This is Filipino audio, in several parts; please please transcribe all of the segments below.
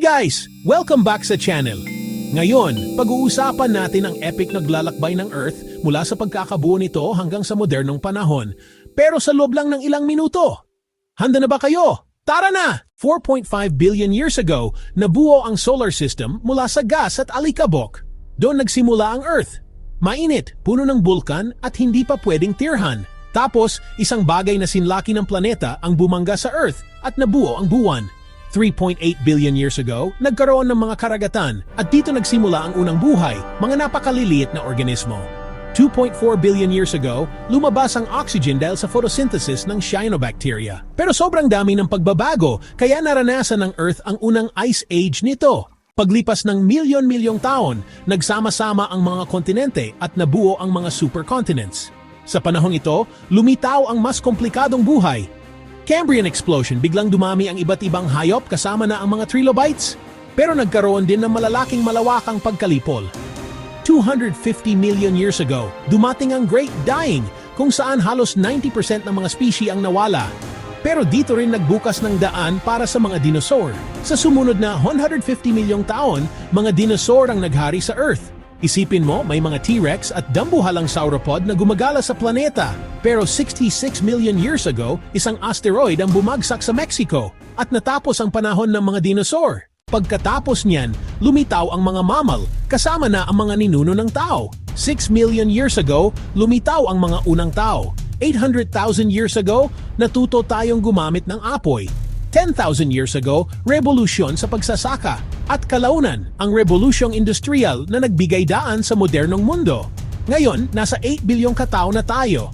guys! Welcome back sa channel. Ngayon, pag-uusapan natin ang epic naglalakbay ng Earth mula sa pagkakabuo nito hanggang sa modernong panahon, pero sa loob lang ng ilang minuto. Handa na ba kayo? Tara na! 4.5 billion years ago, nabuo ang solar system mula sa gas at alikabok. Doon nagsimula ang Earth. Mainit, puno ng bulkan at hindi pa pwedeng tirhan. Tapos, isang bagay na sinlaki ng planeta ang bumangga sa Earth at nabuo ang buwan. 3.8 billion years ago, nagkaroon ng mga karagatan at dito nagsimula ang unang buhay, mga napakaliliit na organismo. 2.4 billion years ago, lumabas ang oxygen dahil sa photosynthesis ng cyanobacteria. Pero sobrang dami ng pagbabago, kaya naranasan ng Earth ang unang ice age nito. Paglipas ng milyon-milyong taon, nagsama-sama ang mga kontinente at nabuo ang mga supercontinents. Sa panahong ito, lumitaw ang mas komplikadong buhay. Cambrian explosion, biglang dumami ang iba't ibang hayop kasama na ang mga trilobites. Pero nagkaroon din ng malalaking malawakang pagkalipol. 250 million years ago, dumating ang Great Dying kung saan halos 90% ng mga species ang nawala. Pero dito rin nagbukas ng daan para sa mga dinosaur. Sa sumunod na 150 milyong taon, mga dinosaur ang naghari sa Earth. Isipin mo, may mga T-Rex at dambuhalang sauropod na gumagala sa planeta. Pero 66 million years ago, isang asteroid ang bumagsak sa Mexico at natapos ang panahon ng mga dinosaur. Pagkatapos niyan, lumitaw ang mga mammal, kasama na ang mga ninuno ng tao. 6 million years ago, lumitaw ang mga unang tao. 800,000 years ago, natuto tayong gumamit ng apoy. 10,000 years ago, revolusyon sa pagsasaka. At kalaunan, ang revolusyong industrial na nagbigay daan sa modernong mundo. Ngayon, nasa 8 bilyong katao na tayo.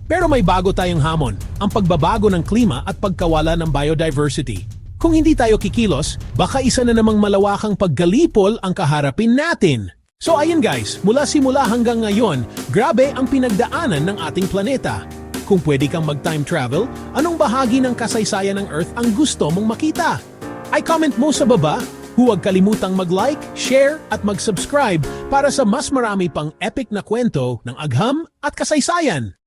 Pero may bago tayong hamon, ang pagbabago ng klima at pagkawala ng biodiversity. Kung hindi tayo kikilos, baka isa na namang malawakang paggalipol ang kaharapin natin. So ayun guys, mula simula hanggang ngayon, grabe ang pinagdaanan ng ating planeta. Kung pwede kang mag-time travel, anong bahagi ng kasaysayan ng Earth ang gusto mong makita? I-comment mo sa baba. Huwag kalimutang mag-like, share at mag-subscribe para sa mas marami pang epic na kwento ng agham at kasaysayan.